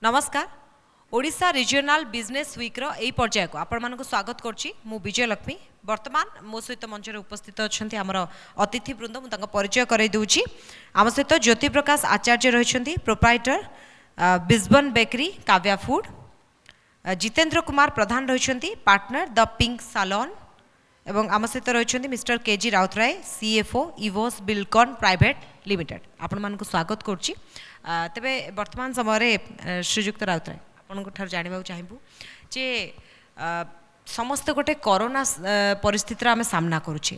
नमस्कार Odisha regional business week रो एई पर्याय को आपण मानको स्वागत करछि मु विजय लक्ष्मी। वर्तमान मो सहित मंच रे उपस्थित अछंती हमर अतिथि वृंद मु तांका परिचय करै दउछि। आम सहित ज्योति प्रकाश आचार्य रहिछंती proprietor Bisban bakery Kavya food. Jitendra Kumar Pradhan रहिछंती पार्टनर द पिंक सालोन एवं आम सहित रहिछंती mister K G Routray CFO Evos Buildcon private limited. आपण मानको स्वागत करछि। तेबे वर्तमान समय रे श्रीयुक्त राउतराय आपन जानवा चाहबू जे समस्त गोटे कोरोना परिस्थिति आम सामना करुचे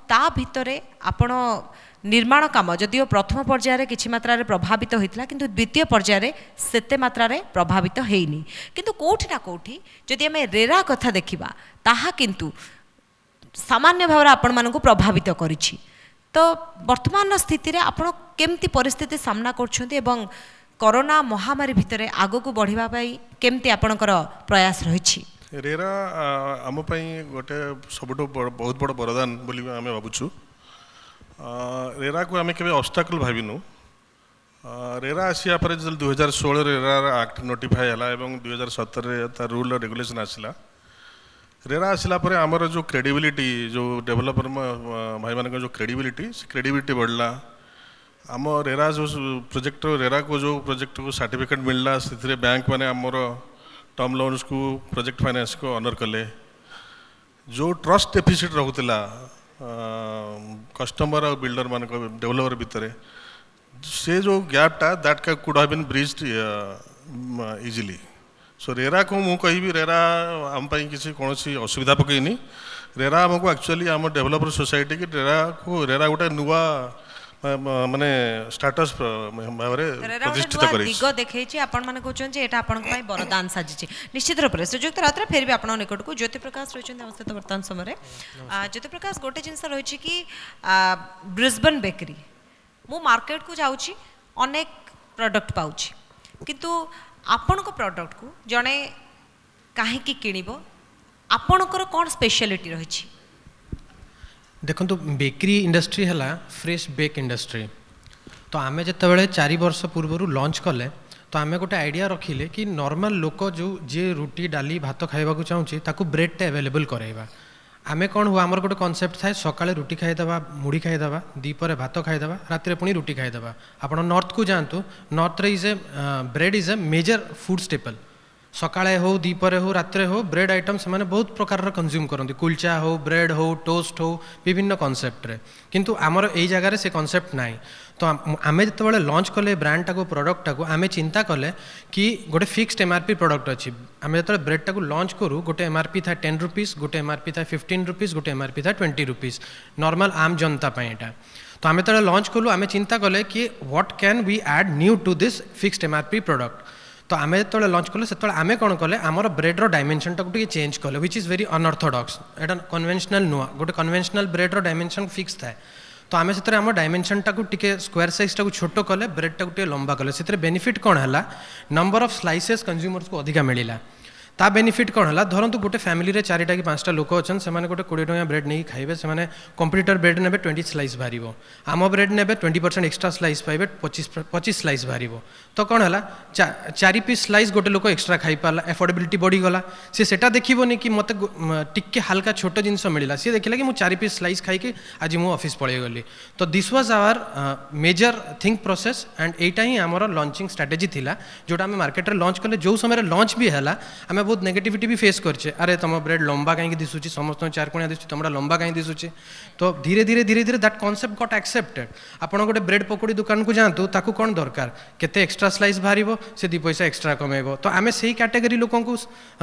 ता भितर आपण निर्माण काम जदिओ प्रथम पर्यायर किछि मात्रा रे प्रभावित होइतला किंतु द्वितीय पर्यायर सेते मात्रा रे प्रभावित हेइनी किंतु कोठी ना कोठी जदि आम रेरा कथा देखिबा ताहा किंतु सामान्य भाव आपण मानकु प्रभावित करिछि। तो वर्तमान स्थिति रे आपण केमती परिस्थिति सामना करछन्ती एवं कोरोना महामारी भितर आगो को बढ़िबा पई केमती आपणकर प्रयास रहिछि। रेरा आम पई गोटे सबुठो बहुत बड़ वरदान बोली आमे भाबुछु। रेरा को आमे केबे ऑब्स्टैकल भाबिनु। रेरा आसिया पर 2016 रेरा एक्ट नोटिफाई हला एवं 2017 रे ता रूल और रेगुलेशन आसिला। रेरा आसिला पर आमर जो क्रेडिबिलिटी जो डेवलपर भाई मान जो क्रेडिबिलिटी बढ़ला। आम रेरा जो प्रोजेक्ट रेरा को जो प्रोजेक्ट को सर्टिफिकेट मिलला से बैंक माने आमर टर्म लोन्स को प्रोजेक्ट फाइनेंस को ऑनर कले। जो ट्रस्ट डेफिसिट रहूला कस्टमर और बिल्डर मान डेवलपर भितर से जो गैपटा that could have been bridged easily. So RERA को मु कहि रेरा आम किसी कौन असुविधा पकईनी। रेरा आमको एक्चुअली आम डेवलपर सोसाइटी की रेरा गोटे नुआ माने स्टेटस प्रतिष्ठित करै दिग देखैछि। आपण माने कहउछन जे एटा आपण पई वरदान साजिछि निश्चित रूप रे। संयुक्त रात्र फेर भी आपण निकट को ज्योति प्रकाश रहिछन अवस्थित वर्तमान समय रे। ज्योति प्रकाश गोटे जिंस रहिछि कि ब्रिस्बन बेकरी मु मार्केट को जाउछि अनेक प्रोडक्ट पाउछि किंतु आपण को प्रोडक्ट को जने काहे की किनिबो आपणकर कोन स्पेशलिटी रहिछि। देखो बेकरी इंडस्ट्री है फ्रेश बेक इंडस्ट्री। तो आमे जिते 4 वर्ष पूर्व लॉन्च कले तो आमे गोटे आइडिया रखिले कि नॉर्मल लोक जो जे रुटी डाली भात खाइबा चाहूँगी ताकू ब्रेड टे अवेलेबल कराइबा। आमे कौन हुआ आमर गोटे कॉन्सेप्ट थाए सकाळे रुटी खाइदेबा मुढ़ी खाइदेबा दीपर भात खाइदेबा रातिर पुणी रुटी खाइदेबा। आपण नॉर्थ को जातु नॉर्थ रे is a bread is a major food staple. सकाळे हो दीपर हो रात्रे हो ब्रेड आइटम से माने बहुत प्रकार कंज्यूम करते कुलचा हो ब्रेड हो टोस्ट हो विभिन्न कॉन्सेप्ट रे किंतु आमर ए जगार से कॉन्सेप्ट नाई। तो आमे जिते लॉन्च कले ब्रांड टाको प्रोडक्ट टाको आमे चिंता कले कि गोटे फिक्स्ड एमआरपी प्रोडक्ट अच्छी। आमे जिते ब्रेड टाको लॉन्च करूँ गोटे एमआरपी था 10 रुपीज गोटे एमआरपी था 15 रुपीज गोटे एमआरपी था 20 रुपीज नॉर्मल आम जनता एटा। तो आमे जिते लॉन्च कलु आमे चिंता कले कि what can we add new to this fixed MRP product. तो आमे जो लॉन्च कले से आमे कौन कले आमर ब्रेड डायमेंशन टाक चेंज कले which is very unorthodox. Etah conventional नुआ गोटे कन्वेंशनल ब्रेड डायमेंशन फिक्स थाए। तो आमे से आम डायमेंशन टाक स्क्वायर साइज टाक छोट कले ब्रेड टाक लंबा कले से बेनिफिट कौन है नंबर ऑफ स्लाइसेस कंज्यूमर्स को अधिका मिलला। ता बेनिफिट कौन है धरतु गोटे फैमिली रे 4टा कि 5टा लोक अच्छन से गोटे 20 टंका ब्रेड नहीं खाइबे से कंप्यूटर ब्रेड ने 20 स्लाइस बाहर आम ब्रेड ने 20% एक्स्ट्रा स्लाइस पाइबे 25 स्लाइस बाहर। तो कौन है 4 पीस स्लाइस गोटे लोक एक्स्ट्रा खाई पाला एफोर्डेबिलिटी बढ़ीगला। सी सेटा देखिबोनी कि मते टिके हल्का छोट जिनस मिलला सी देखिला कि मु 4 पीस स्लाइस खाई आज मु ऑफिस पळै गली। तो this was our major think process and एटा ही आमर लॉन्चिंग स्ट्रेटेजी थिला जोटा आम मार्केट रे लॉन्च कले जो समय लॉन्च भी हैला आम बहुत नेगेटिविटी भी फेस करछे। अरे तुम ब्रेड लंबा कहीं दिशुची समस्त 4 कोणिया दिशुची तुमरा लंबा कहीं दिशुची। तो धीरे धीरे दैट कॉन्सेप्ट गॉट एक्सेप्टेड। आपण गोटे ब्रेड पकोड़ी दुकान को जातु ताकू कौन दरकार केते एक्स्ट्रा स्लाइस बाहरिबो से 2 पैसा एक्स्ट्रा कमेबो। तो आमे सेही कैटेगरी लोकन को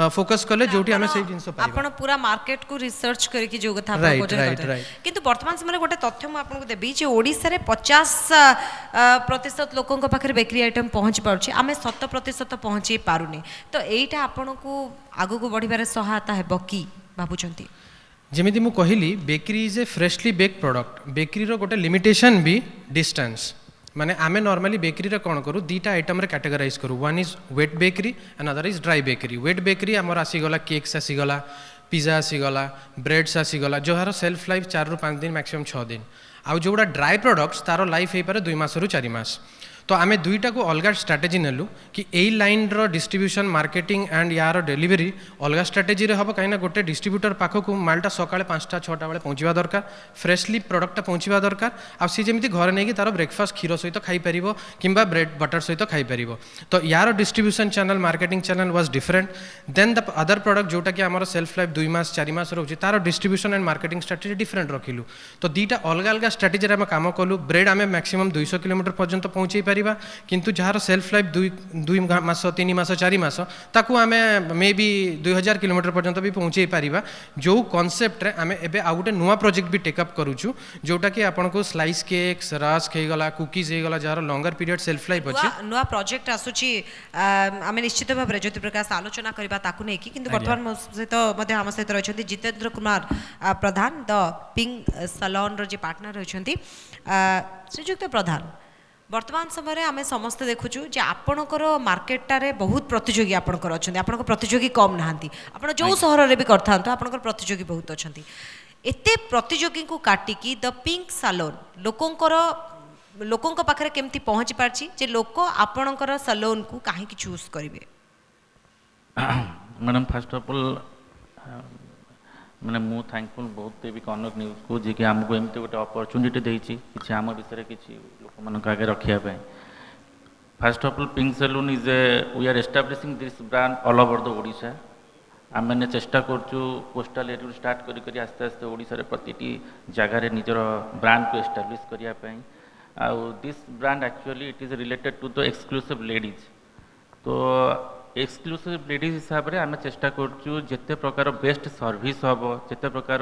फोकस कले जोटी आमे सेही जिंस पाइबा। आपण पूरा मार्केट को रिसर्च करके जो कथा आपण को करते किंतु वर्तमान समय गोटे तथ्य म आपण को देबी जे ओडिसा रे 50% लोकन को पाखरे बेकरी आइटम पहुंच पाउची आमे 100% पहुंची पारुनी। तो एटा आपण को आगो को बढ़िबार सहायता हेबो कि भाबुचंती। जेमिति मु कहली bakery is a freshly bake product. Bakery रो गोटे लिमिटेशन भी डिस्टेंस माने आमे नॉर्मली बेकरी रे कौन करूँ 2टा आइटम रे कैटेगराइज करूँ। One is wet bakery and other is dry bakery. Wet bakery आमर आसीगला केक्स आसीगला पिज्जा आसीगला ब्रेड्स आसीगला जोहार सेल्फ लाइफ 4 ରୁ 5 दिन मैक्सिमम 6 दिन। आउ जोड़ा ड्राई प्रोडक्ट्स तार लाइफ हो पारे 2 मास रु 4 मास। तो आम दुईटा को अलग स्ट्राटेजी नेलु कि यही लाइन रो डिस्ट्रीब्यूशन मार्केटिंग एंड यार डेलीवरी अलग स्ट्राटेजी हम कहीं गोटे डिस्ट्रीब्यूटर पाखक मालटा सका 5टा 6टा बेले पहुँचवा दरकार फ्रेशली प्रोडक्टा पहुँचवा दरकार आ सी जमी घर नहीं तार ब्रेकफास्ट क्षीर सहित खाईपर कि ब्रेड बटर सहित खाईपर तो यार distribution channel marketing channel was different than the other product जोटा कि आम सेल्फ लाइफ 2 मास 4 मास रोचे तार distribution and marketing strategy different रखिलु तो दीटा अलग अलग स्ट्राटेजी आम काम कलु ब्रेड आम मैक्सिमम 200 किलोमीटर पर्यंत पहुँचे पारिबा किंतु जार सेल्फ लाइफ 2 मास 3 मास 4 मास ताकू आम मे बी 2000 किलोमीटर पर्यंत भी पहुँचे पारिबा जो कॉन्सेप्ट रे आम एबे आ गोटे नुआ प्रोजेक्ट भी टेकअप करूछु जोटा कि आपन को स्लाइस केक्स रस्क हे गला कुकीज हे गला jar longer period self life अछि नुआ प्रोजेक्ट आसुची आम निश्चित भाव में ज्योति प्रकाश आलोचना करबा ताकू नै कि किंतु वर्तमान मो सहित मध्ये हम सहित रहिछन्ती Jitendra Kumar Pradhan the pink salon रो जे पार्टनर रहिछन्ती श्रीजुक्त प्रधान वर्तमान समय आम समस्त देखुचु जे आपणकर मार्केटारे बहुत प्रतियोगी आपणकर अच्छा आपणकर प्रतियोगी कम नहांती आपण जो सहर रे भी करथा आपणकर प्रतियोगी बहुत अछंती एते प्रतियोगी को काटिकी द पिंक सैलून लोकों पाखे केमती पहुँची पार्ची जे लोक आपणकर सैलून को काहे की चूज करिवे मैडम फर्स्ट ऑफ ऑल मैंने मु थैंकफुल बहुत देवी कनक न्यूज को जी कि आमको एमती गोटे अपॉर्चुनिटी देछि किछि आम विषय किछि लोक मानक आगे रखिया पे first of all pink salon is a we are establishing this brand all over the Odisha आम मैंने चेष्टा करछु कोस्टल एरिया स्टार्ट करी आस्ते आस्ते ओडिशा रे प्रतिटी जगह रे निजर ब्रांड को एस्टाब्लिश करिया पे आउ this brand actually it is related to the exclusive ladies तो एक्सक्लूसिव लेडीज हिसाब से आम चेष्टा करूँ जिते प्रकार बेस्ट सर्विस हम जिते प्रकार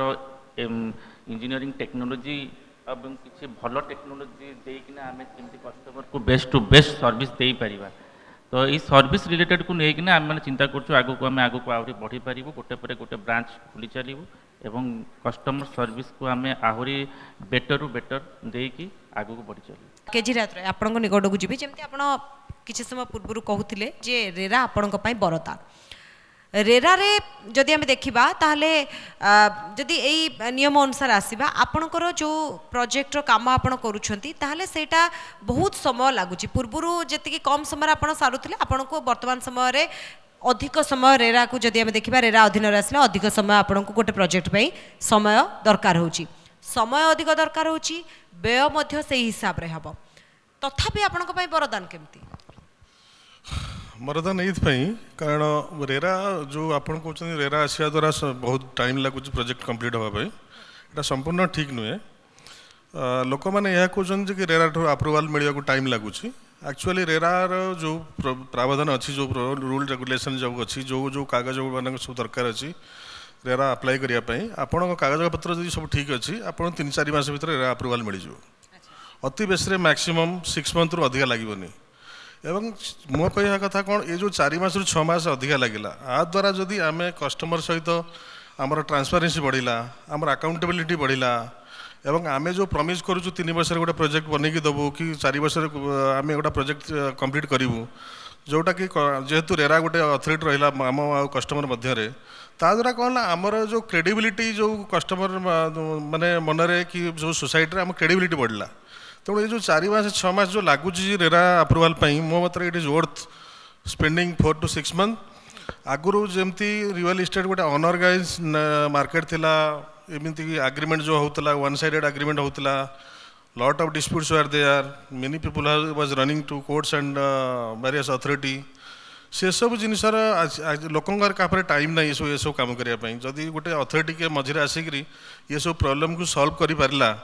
इंजीनियरिंग टेक्नोलोजी एवं किसी भल टेक्नोलोजी देकिना आम केमती कस्टमर को बेस्ट टू बेस्ट सर्विस दे पारिबा तो ये सर्विस रिलेटेड को लेकिन आम मैंने चिंता करूँ आगू आम आगू आहरी बढ़ी पारू गोटे पर गोटे ब्रांच खुली चलू एवं कस्टमर सर्विस को आम आहरी बेटर रु बेटर देकी आगू बढ़ी चलू केजी रात आपण निकट को जी जमी आप किसी समय पूर्व कहते जे रेरा आपण बरता रेरा रे जदि आम देखा ताहले जदि यही नियम अनुसार आसवा आपणकर जो प्रोजेक्टर काम आपण करुछंती ताहले सेटा बहुत समय लगुच पूर्वर जी कम समय आप सारूले आपण को वर्तमान समय रे अधिक समय रेरा को जदि आम देखा रेरा अधीन आसला अधिक समय आपण को गोटे प्रोजेक्ट पे समय दरकार होची समय अधिक दरकार होची व्यय मध्य से हिसाब रे हबो तथापि आपण को वरदान केमती वरदान यही कारण रेरा जो आपन कहते रेरा आसवा द्वारा बहुत टाइम लगुच प्रोजेक्ट कंप्लीट होगा यहाँ संपूर्ण ठीक नुहे लोक मैंने यह कहते कि रेरा अप्रूवाल मिलने को टाइम लगुच एक्चुअली रेरार जो प्रावधान अच्छी जो रूल रेगुलेशन जो अच्छी जो जो कागज मान सब दरकार अच्छी रेरा अप्लाई करने आपण कागज पत्र जो सब ठीक अच्छी आप 3-4 मास भर रेरा अप्रूवाल मिल जाव अति बेस मैक्सिमम 6 मंथ रु अधिका लगभग एवं मो कह कथा कौन ये जो 4 मास रु 6 मास अधिका लगिला आ द्वारा जदि आम कस्टमर सहित आमर ट्रांसपेरेन्सी बढ़ला आमर अकाउंटेबिलिटी बढ़ला एवं आम जो प्रमिज करूँ 3 वर्ष गोटे प्रोजेक्ट बनईकी देवु कि 4 वर्ष आम गोटे प्रोजेक्ट कंप्लीट करूँ जोटा कि जेहेतु रेरा गोटे अथॉरिटी रहा आम आ कस्टमर मध्य ता द्वारा कौन आमर जो क्रेडिबिलिटी जो कस्टमर माने मनरे कि जो सोसाइटी आम क्रेडिबिलिटी बढ़ला तेणु ये जो 4 मास 6 मास जो लगुच रेरा अप्रूवाल मो मत it is worth spending 4 to 6 months आगुरी जमती रियल इस्टेट गोटे अनऑर्गेनाइज मार्केट थिला एमती एग्रीमेंट जो होता वन साइडेड एग्रीमेंट होता lot of disputes are there many people was running to courts and various authority से सब जिनसर लोकंर का टाइम ना ये सब काम करने जदि गोटे अथॉरिटी के मझे आसिक ये सब प्रॉब्लम को सॉल्व कर पारला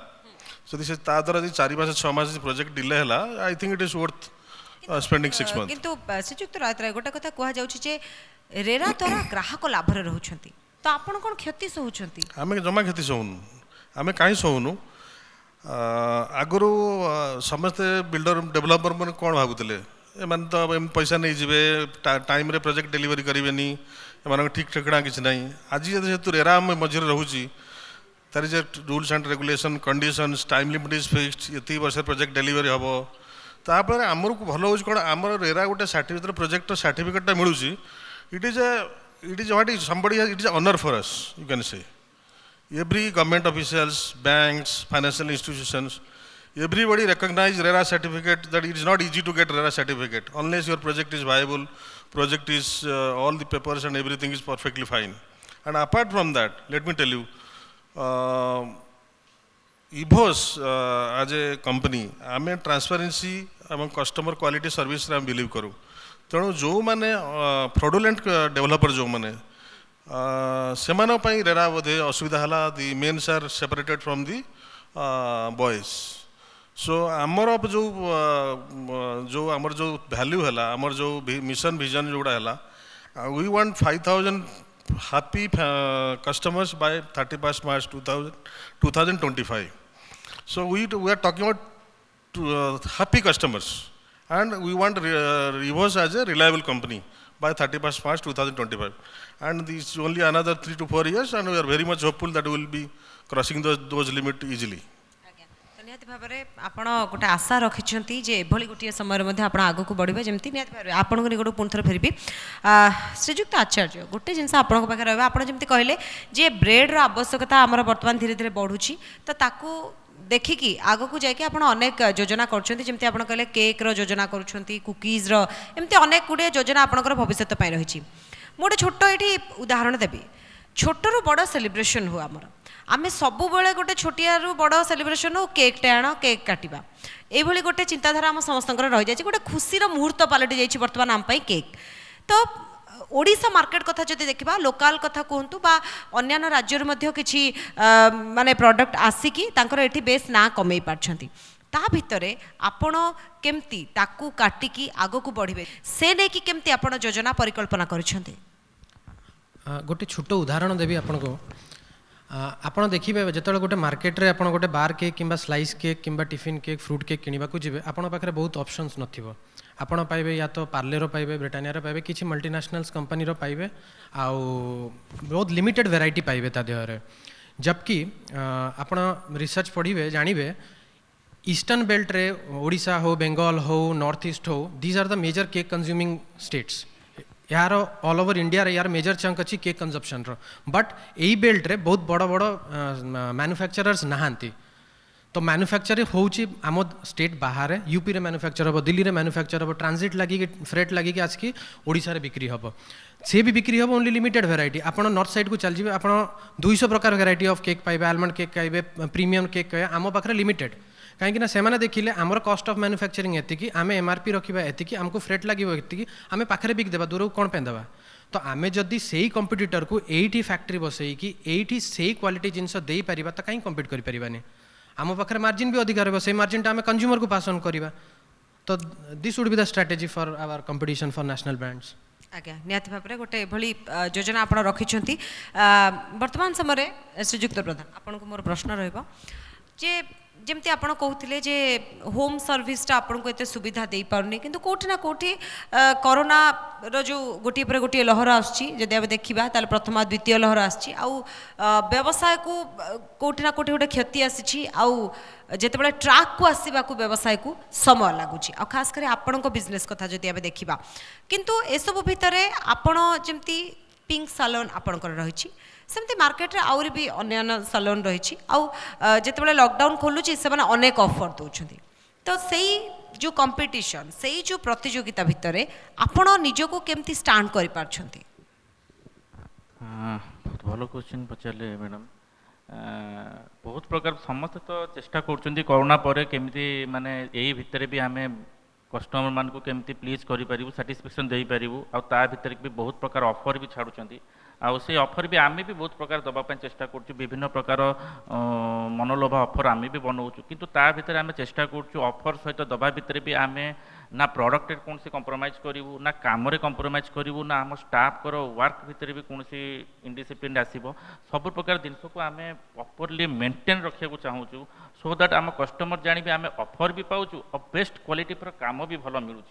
जदि से ता द्वारा 4 मास 6 मास प्रोजेक्ट डिले है I think it is worth spending 6 months किंतु श्रीजुक्त राय गोटे कथा कह जाउछि जे रेरा द्वारा ग्राहक लाभ रे रहउछंती तो आपण कोन क्षति सहउछंती आमे जमा क्षति सहउनु आमे काई सहउनु आगुरु समस्त बिल्डर डेवलपर मन कोन भाबुतले एमान तो पैसा नहीं जीवे टाइम रे प्रोजेक्ट डिलीवरी करेनि एमान ठीक ठिकाना किछ नहीं आज जेतु रेरा मझे रहउछि तार जे rules and regulation conditions time limit is fixed ये वर्ष प्रोजेक्ट डिलीवरी हम तापर आमर को भल हो कौन आमर रेरा गोटे सर्टिफिकेट प्रोजेक्ट सर्टिफिकेटा मिलूँ it is what is somebody it is honour for us you can say every government officials banks financial institutions everybody recognize RERA certificate, that it is not easy to get RERA certificate unless your project is viable, project is all the papers and everything is perfectly fine. And apart from that, let me tell you, EVOS as a company, आम transparency आम customer quality service आम believe करूँ. तेणु जो मैंने fraudulent developer जो मैंने से रेरा बोधे असुविधा है. The mens are separated from the boys. So आमर जो जो आमर जो वैल्यू है आमर जो मिशन विजन जोड़ा है, we want 5000 happy customers by 31st March 2025. So we are talking about happy customers, and we want EVOS as a reliable company by 31st March 2025. And this is only another 3 to 4 years, and we are very much hopeful that we will be crossing those limits easily. निहाती भाव में आपण गोटे आशा रखिंट जे एभली गोटे समय आप आग को बढ़े जमी निहाती भाव आपको निकट पुणी थर फेरबी. श्रीजुक्त आचार्य गोटे जिन आपण पाखे रहा आप जमी कहले जे ब्रेड्र आवश्यकता आमर बर्तमान धीरे धीरे बढ़ुची, तो ताकू देखिकी आग को जाकि आप अनेक योजना करछंती, जमी आप कहले केक रो योजना करुछंती, कुकीज रो एमती अनेक गुड़े योजना आपंकर भविष्य रही. मुझे छोट ये उदाहरण देवी. छोटू बड़ सेलिब्रेशन हो आमर आमे सबु बेले गोटे छोटियारू बड़ सेलिब्रेशन हो केकटे आण केक काटिबा एभली गोटे चिंताधारा आम समस्त रही जाए. गोटे खुशीर मुहूर्त पलटि जाइए बर्तमान आम केक. तो ओडिशा मार्केट कथा जदि देखा लोकाल कथा कहतु बा अन्य राज्य किसी माने प्रोडक्ट आसिकी तांकर एठी बेस ना कमई पारछंती. ता भितरे आपण केमती ताकू काटिकी आगो को बढ़िबे से नै कि केमती आपण योजना परिकल्पना करिसंती. गोटे छोट उदाहरण देवी आपन को. ଆପଣ ଦେଖିବେ ଯେତେବେଳେ ଗୋଟେ ମାର୍କେଟରେ ଆପଣ ଗୋଟେ ବାର୍ କେକ୍ କିମ୍ବା ସ୍ଲାଇସ୍ କେକ୍ କିମ୍ବା ଟିଫିନ୍ କେକ୍ ଫ୍ରୁଟ୍ କେକ୍ କିଣିବାକୁ ଯିବେ ଆପଣଙ୍କ ପାଖରେ ବହୁତ ଅପସନ୍ସ ନଥିବ. ଆପଣ ପାଇବେ ୟା ତ ପାର୍ଲେର ପାଇବେ, ବ୍ରିଟାନିଆର ପାଇବେ, କିଛି ମଲ୍ଟିନ୍ୟାସନାଲ୍ସ କମ୍ପାନୀର ପାଇବେ, ଆଉ ବହୁତ ଲିମିଟେଡ୍ ଭେରାଇଟି ପାଇବେ ତା ଦେହରେ. ଜବକି ଆପଣ ରିସର୍ଚ୍ଚ ପଢ଼ିବେ ଜାଣିବେ ईस्टर्न बेल्ट रे ओडिशा हो, बेंगल हो, नॉर्थ ईस्ट हो, these are the major cake consuming states. यार ऑल ओवर इंडिया रे यार मेजर चंक अच्छी केक कंजप्शन रो. बट यही बेल्ट रे बहुत बड़ बड़ मैन्युफैक्चरर्स नहांती. तो मैन्युफैक्चर होची आम स्टेट बाहर यूपी रे मैन्युफैक्चर हम, दिल्ली रे मैन्युफैक्चर हम, ट्रांजिट लगी फ्रेट लगी आसिकी ओडिशा रे बिक्री हम. से भी बिक्री हम ओनली लिमिटेड वेराइटी. आप नॉर्थ साइड को चल जाए आप 200 प्रकार वेराइटी ऑफ केक पाइबे, आलमंड केक पाइबे, प्रीमियम केक पाइबे. आम पाखे लिमिटेड कहीं से देखिले आमर कस्ट ऑफ मैन्युफैक्चरिंग एतिकी, आम एमआरपी रखा एतिकी, आमको फ्रेट लगे एतिकी, आम पाखे बिक देवा दूर को कौन पे देवा. तो आम जदि से कंपिटिटर को एठी फैक्ट्री बसईकी एठी से क्वालिटी जिनस दे पारिबा तो कहीं कंपिट करि परिबानी. आम पाखे मार्जिन भी अधिक रहा, से मार्जिन आम कंज्यूमर को पास ऑन करवा. तो this would be the strategy for our competition for national brands. आज्ञा निहाती भाव में गोटे एभली योजना आप रखिंट. वर्तमान समय श्रीजुक्त प्रधान आपन को मोर प्रश्न रहिबा जे जमती आप कहते जे होम सर्विसटा आपन को एते सुविधा दे पारनी, किंतु कोठी ना कोठी कोरोना रो जो गोटे पर गोटे लहर आछि जदि आबे देखिबा ताले प्रथम द्वितीय लहर आछि आउ व्यवसाय को कोठी ना कोठी गोटे क्षति आछि आउ जेतेबेले ट्रैक को आसीबा को व्यवसाय को समय लागुछि आ खास करे आपन को बिजनेस कथा जदि आबे देखिबा. किंतु एसबु भितरे आपन जेमती पिंक सालोन आपनकर रहिछि सेमती मार्केट रे आउरी भी अन्य सालोन रही जितेबाला लॉकडाउन खोलुची से अनेक ऑफर दौरान. तो सही जो कंपटीशन से जो प्रतियोगिता भितर आपण निजको केमती स्टांड कर पारछंती. बहुत भलो क्वेश्चन पचारे मैडम. बहुत प्रकार समस्त तो चेष्टा कर कोरोना पर केमती माने यही भितर भी आम कस्टमर मान को केमती प्लीज करि परिबु, सैटिस्फैक्शन दे परिबु, आ ता भितर भी बहुत प्रकार ऑफर भी छाड़ुचंती. आउ से ऑफर भी आमे भी बहुत प्रकार दबा चेष्टा करूँ, विभिन्न प्रकार मनोलोभा ऑफर आमे भी बनाऊँ, किंतु ता भितर आमे चेष्टा करूँ ऑफर सहित दबा भितर भी आमे ना प्रोडक्ट कौन से कंप्रोमाइज करूँ, ना काम कंप्रोमाइज करूँ, ना आम स्टाफ वर्क भितर भी कौन इनडिसिप्लिन आसो. सब प्रकार जिनस को आम प्रॉपर्ली मेंटेन रखा चाहूँ सो दैट आम कस्टमर जानिबे आम ऑफर भी पाऊँ और बेस्ट क्वालिटी पर काम भी भल मिलूँ.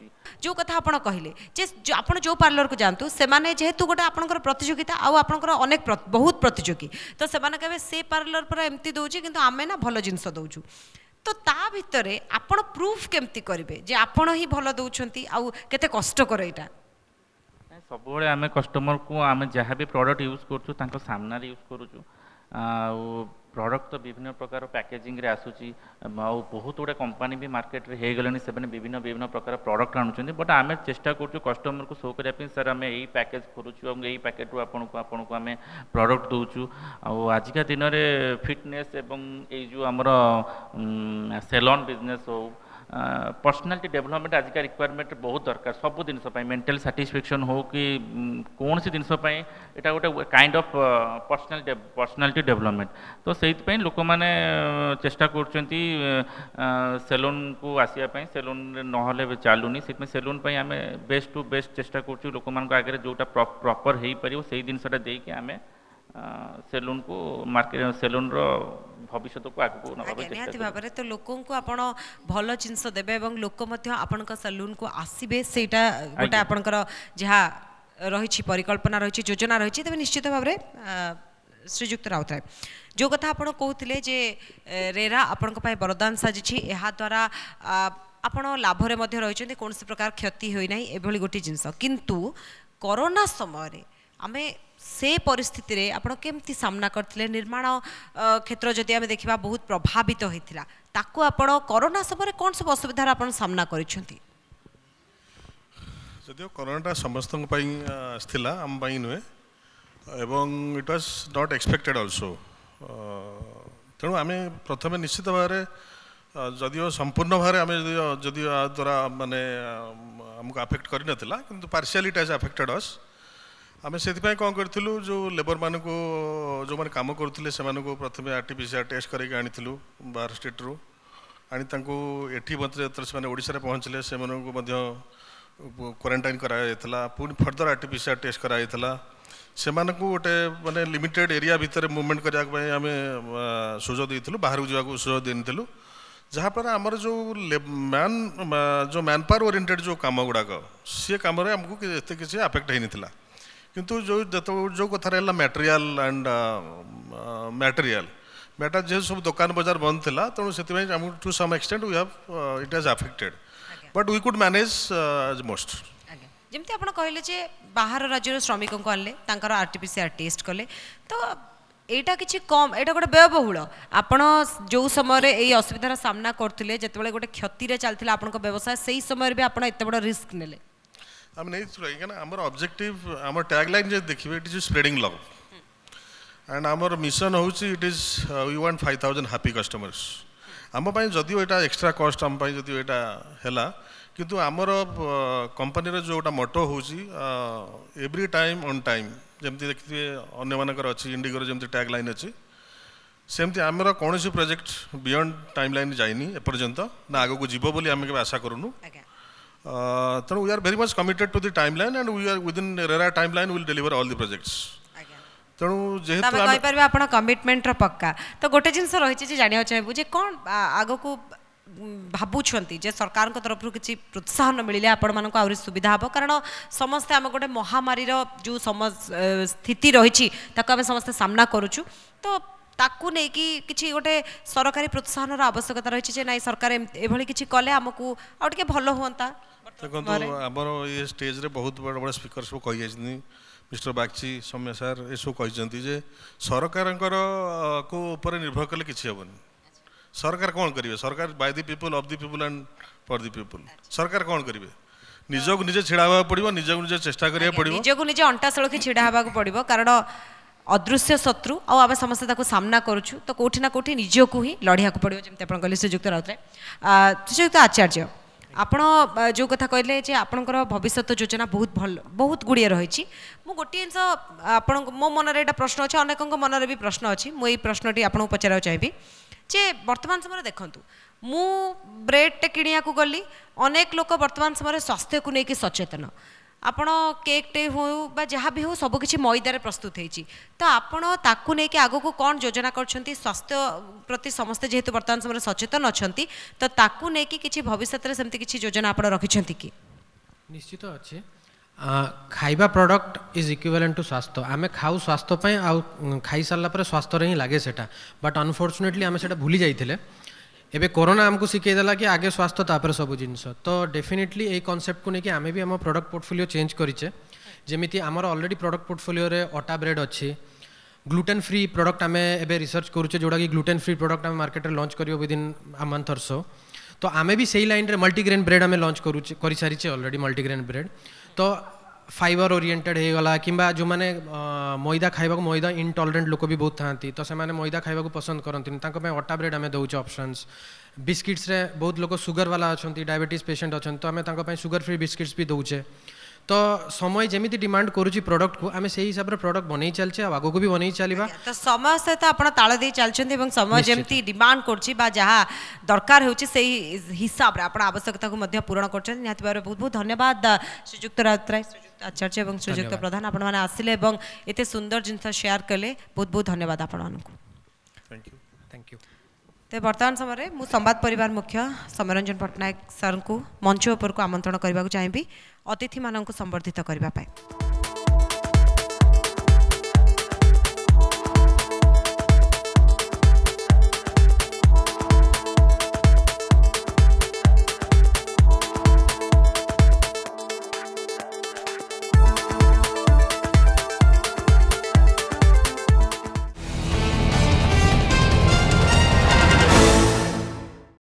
जो कथा आपण कहले जे आपण जो पार्लर को जानतु से माने जेहेतु गोटे आपनकर प्रतियोगिता आउ आपनकर अनेक बहुत प्रतियोगी तो से माने कहबे से पार्लर पर एमती दउची किंतु आमे ना भलो जिंस दउचु. तो ता भितरे आपण प्रूफ केमती करिवे जे आपण ही भलो दउछंती आउ केते कष्ट करे एटा. सब बेले आम कस्टमर को आम जहाँ भी प्रोडक्ट यूज करूँ सामने यूज करूँ प्रॉडक्ट तो विभिन्न प्रकार पैकेजिंग रे आसुची आउ बहुत गुड़ा कंपनी भी मार्केट रे हे गलेनी से विभिन्न विभिन्न प्रकार प्रॉडक्ट आणुचंदी बट आमे चेष्टा करछु कस्टमर को शो करिया पे सर आमे एई पैकेज करूछु और एई पैकेट रो आपनको आमे प्रॉडक्ट दोछु और आज का दिन रे फिटनेस एवं एई जो हमर सैलून बिजनेस हो पर्सनालिटी डेवलपमेंट आज का रिक्वायरमेंट बहुत दरकार सब जिन मेंटल साटिस्फैक्शन हो कि कौन सी जिनस एटा गोटे काइंड ऑफ पर्सनालिटी डेवलपमेंट तो से लोक मैंने चेष्टा करछंती सैलून को आसिया सैलून नहले चलुनी से सैलून आम बेस्ट टू बेस्ट चेष्टा करछु लोक मान आगे जोटा प्रॉपर हो पार से जिनसा देकी आम सैलून को मार्केट सैलून रो भविष्य को आगू निहाती भाव में तो लोक आपण भल जिनस देवे और लोक आपण सैलून को आसबे से गोटे आपणकर जहाँ रही परिकल्पना रही योजना रही तेज निश्चित भाव में श्रीजुक्त राउतराय जो कथा आपण कहते जे रेरा आपण वरदान साजिछि एहा द्वारा आपण लाभरे मध्य रही कौन प्रकार क्षति होई नाही एभली गोटे जिनस किंतु कोरोना समय आमे से परिस्थिति रे आपण केमती सामना करथिले निर्माण क्षेत्र जदि आमे देखिबा बहुत प्रभावित होइथिला ताको आपण कोरोना समय कौन सब असुविधा आपण सामना करिसंती जदियो कोरोना समस्त आसला आम नुहे एवं it was not expected also तेणु आम प्रथम निश्चित भाव जदियो संपूर्ण भाव आम जदियो द्वारा माने हमको अफेक्ट कर नथिला किंतु पार्शियली इट हैज अफेक्टेड अस आम से कौन करूँ जो लेबर मान को जो मैंने कम करुले से प्रथम आरटीपीसीआर टेस्ट करके आनी बाहर स्टेट रू आनी एटी से ओडिशा पहुँचले से क्वारंटाइन कराइला पुणी फर्दर आरटीपीसीआर टेस्ट कराइला से गोटे माने लिमिटेड एरिया भितर मूवमेंट करने आम सुजोग देलु बाहर जावाक सुजोग देलु जहाँपर आमर जो मैन पावर ओरिएंटेड जो कम गुड़ाक सी कम आमको एत किसी अफेक्ट होता किंतु जो कथा रहा मटेरियल एंड मैटर जे सब दुकान बाजार बंद थिला तेणु से to some extent we have it has affected but we could manage as most जमती आपण कहले जे बाहर राज्य श्रमिक को आनले तांकर आरटीपीसीआर टेस्ट कले तो एटा किछि कम एटा गोटे व्ययबहुल आपण जो समय रे एई असुविधार सामना करथिले जेतेबेले गोटे क्षति रे चलथिला आपनको व्यवसाय सेही समय रे भी आपण एते बड़ रिस्क नेले आम नहीं आमर ऑब्जेक्टिव आम टैगलाइन जो देखिए it is spreading love and आमर मिशन हूँ it is we want 5000 happy customers आम जदिव यहाँ एक्स्ट्रा कस्ट आम जदि यहाँ है किंतु आमर कंपनी जोटा मोटो हूँ एवरी टाइम ऑन टाइम जमती देखिए अन्य मानकर अच्छी इंडिगोर जमती टैगलाइन अच्छी सेमती आमर कौन प्रोजेक्ट बियॉन्ड टाइम लाइन जाइनी एपर्यंत ना आगक जीव बोली आम के आशा करूँ तेणु we are very much committed to the timeline and we are within RERA timeline will deliver all the projects तेणु जेहेतु तबे कहि परबे आपण कमिटमेंट रो पक्का तो गोटे जिंस रहिछि जे जानिया चाहबु जे कोन आगो को भाबुछंती जे सरकार को तरफ किछि प्रोत्साहन मिलिले आपण मानको आउरी सुविधा हबो कारण समस्त हम गोटे महामारी रो जो स्थिति रहिछि ताको हम समस्त सामना करूछु तो ताकू नहीं कि किसी गोटे सरकारी प्रोत्साहन आवश्यकता रही है ना सरकार एभली किसी कले आमको आउ टिके भल हुआ देखो आमर ये स्टेज रे बहुत बड़ बड़ स्पीकर सब कही मिस्टर बागची सौम्य सार ये सब कही सरकार को ऊपर निर्भर कले किसी हेनी सरकार कौन करेंगे सरकार by the people of the people and for the people सरकार कौन करेंगे निजक निजे छिड़ा हवा पड़ो निजक निजे चेष्टा करिया पड़ो निजक निजे अंटा सळखी छिड़ा हवा पड़ो कारण अदृश्य शत्रु आम समस्त सामना करुँ तो कौटी ना कौटी निजक ही लड़िया पड़ो जमी आप कहले श्रीजुक्त राउतराय श्रीजुक्त आचार्य आपण जो कथा कहले जे आपणकर भविष्य योजना बहुत भल बहुत गुड़िए रही मु गोटे जिन आपण मो मन में प्रश्न अच्छे अनेक मन में भी प्रश्न अच्छी मुझे प्रश्नटी आपको पचार चाहिए जे वर्तमान समय देखूँ मु ब्रेड किणिया गली अनेक लोक वर्तमान समय स्वास्थ्य को लेकिन सचेतन आपण केक टे हो बा जहाँ भी हो सब किसी मैदार प्रस्तुत होती तो आपण ताकू नहीं कि आगो को कौन योजना कर स्वास्थ्य प्रति समस्ते जेहेतु वर्तमान समय सचेतन अच्छा तो ताकू नहीं कि किसी भविष्य में सेमती किसी योजना आप रखिंट कि निश्चित अच्छे खाइबा प्रोडक्ट इज इक्विवेलेंट टू स्वास्थ्य आम खाऊ स्वास्थ्य आउ खाई सारा स्वास्थ्य ही लगे सेटा बट अनफॉर्चुनेटली आम से भूली जाइए एबे कोरोना आमको शिखेदेला कि आगे स्वास्थ्य तापर सब जिनस तो डेफिनेटली यही कॉन्सेप्ट को लेकिन आम भी आम प्रोडक्ट पोर्टफोलियो चेंज करें जमीती आमर ऑलरेडी प्रोडक्ट पोर्टफोलियो रे अटा ब्रेड अच्छी ग्लूटेन फ्री प्रोडक्ट आम एबे रिसर्च करूचे जोड़ा कि ग्लूटेन फ्री प्रोडक्ट आम मार्केट रे लॉन्च करियो विद इन अ मंथ और सो तो आमे भी सही लाइन रे मल्टीग्रेन ब्रेड आम लॉन्च करूचे करि सारिचे ऑलरेडी मल्टीग्रेन ब्रेड तो फाइबर ओरिएंटेड हो गला किंबा जो माने मैदा खाइबा को मैदा इनटॉलरेंट लोक भी बहुत थांती तो से माने मैदा खाइबा को पसंद करंती तांको पे अटा ब्रेड आमे दउचे ऑप्शंस बिस्किट्स रे बहुत लोक सुगर वाला अछंती डायबिटीज पेशेंट अछंती तो आमे तांको पे शुगर फ्री बिस्किट्स भी दउचे तो समय जमी डिमांड करुच्ची प्रोडक्ट को आम से हिसाब से प्रोडक्ट बन चलचे आगू को भी बन चलवा तो समय सहित आप ताल दे चलते समय जमी डिमांड कर जहाँ दरकार हो हिसाब से आप आवश्यकता को पूरण कर बहुत बहुत धन्यवाद श्रीजुक्त राउतराय श्रीजुक्त आचार्य और श्रीजुक्त प्रधान आपण मैंने आसिले एत सुंदर जिनस शेयर कले बहुत बहुत धन्यवाद आपण थैंक यू तो वर्तमान समय मु संवाद परिवार मुख्य समरंजन पट्टनायक सर को मंच उपर को आमंत्रण करने चाहिए अतिथि मानक संबर्धित करने।